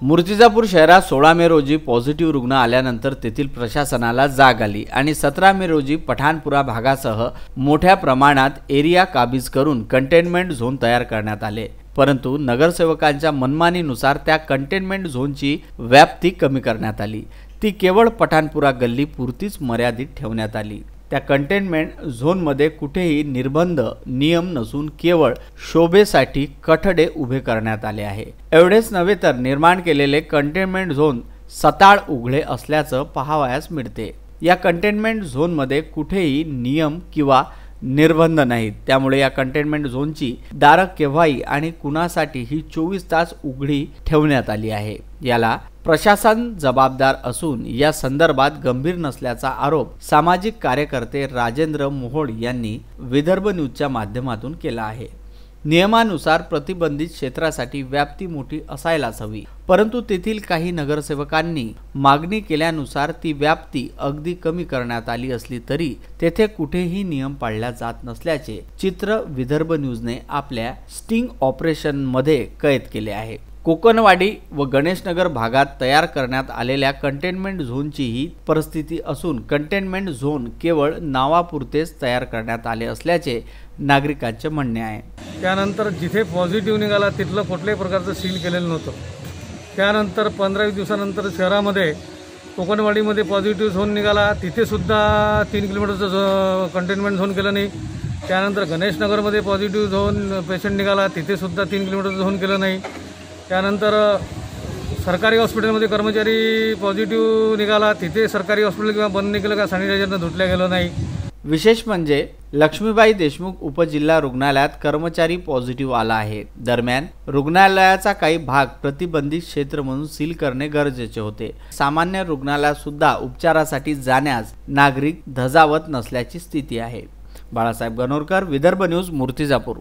मूर्तिजापूर शहरात 16 मे रोजी पॉझिटिव्ह रुग्ण आल्यानंतर तेथील प्रशासनाला जाग आली आणि 17 मे रोजी पठाणपुरा भागासह मोठ्या प्रमाणात एरिया काबीज करून कंटेनमेंट झोन तयार करण्यात आले। परंतु नगरसेवकांच्या मनमानीनुसार त्या कंटेनमेंट झोनची व्याप्ती कमी करण्यात आली। ती केवळ पठाणपुरा गल्ली पुरतीच मर्यादित ठेवण्यात आली। त्या कंटेनमेंट झोनमध्ये कुठेही निर्बंध नियम नसून केवळ शोभेसाठी कठडे उभे करण्यात आले आहे। एवढेच नव्हे तर निर्माण केलेले कंटेनमेंट झोन सताळ उघडे असल्याचं पाहावयास मिळते। या कंटेनमेंट झोनमध्ये कुठेही नियम किंवा निर्बंध नाहीत, त्यामुळे या कंटेनमेंट झोनची दारं केव्हाही आणि कुणासाठीही 24 तास उघडी ठेवण्यात आली आहे। याला प्रशासन जबाबदार असून या संदर्भात गंभीर नसल्याचा आरोप सामाजिक कार्यकर्ते राजेंद्र मोहोळ यांनी विदर्भ न्यूजच्या माध्यमातून केला आहे। नियमानुसार प्रतिबंधित क्षेत्रासाठी व्याप्ती मोठी असायलाच हवी, परंतु तेथील काही नगरसेवकांनी मागणी केल्यानुसार ती व्याप्ती अगदी कमी करण्यात आली असली तरी तेथे कुठेही नियम पाळल्या जात नसल्याचे चित्र विदर्भ न्यूजने आपल्या स्टिंग ऑपरेशन मध्ये कैद केले आहे। कोकणवाडी व गणेशनगर भागात तयार करण्यात आलेल्या कंटेनमेंट झोनची ही परिस्थिती असून कंटेनमेंट झोन केवळ नावापुरतेच तयार करण्यात आले असल्याचे नागरिकांचे म्हणणे आहे। त्यानंतर जिथे पॉझिटिव्ह निघाला तिथलं कुठल्याही प्रकारचं सील केलेलं नव्हतं। त्यानंतर 15 दिवसानंतर शहरामध्ये कोकणवाडीमध्ये पॉझिटिव्ह झोन निघाला, तिथे सुद्धा 3 किलोमीटरचं कंटेनमेंट झोन केलं नाही। त्यानंतर गणेशनगरमध्ये पॉझिटिव्ह झोन पेशंट निघाला, तिथे सुद्धा 3 किलोमीटरचं झोन केलं नाही। त्यानंतर सरकारी हॉस्पिटलमध्ये कर्मचारी पॉझिटिव्ह निघाला, तिथे सरकारी हॉस्पिटल किंवा बंद नाही केलं का सॅनिटायझरनं धुतल्या गेलं नाही। विशेष म्हणजे लक्ष्मीबाई देशमुख उपजिल्हा रुग्णालयात कर्मचारी पॉझिटिव्ह आला आहे। दरम्यान रुग्णालयाचा काही भाग प्रतिबंधित क्षेत्र म्हणून सील करणे गरजेचे होते। सामान्य रुग्णालयात सुद्धा उपचारासाठी जाण्यास नागरिक धजावत नसल्याची स्थिती आहे। बाळासाहेब गणोरकर, विदर्भ न्यूज, मूर्तिजापूर।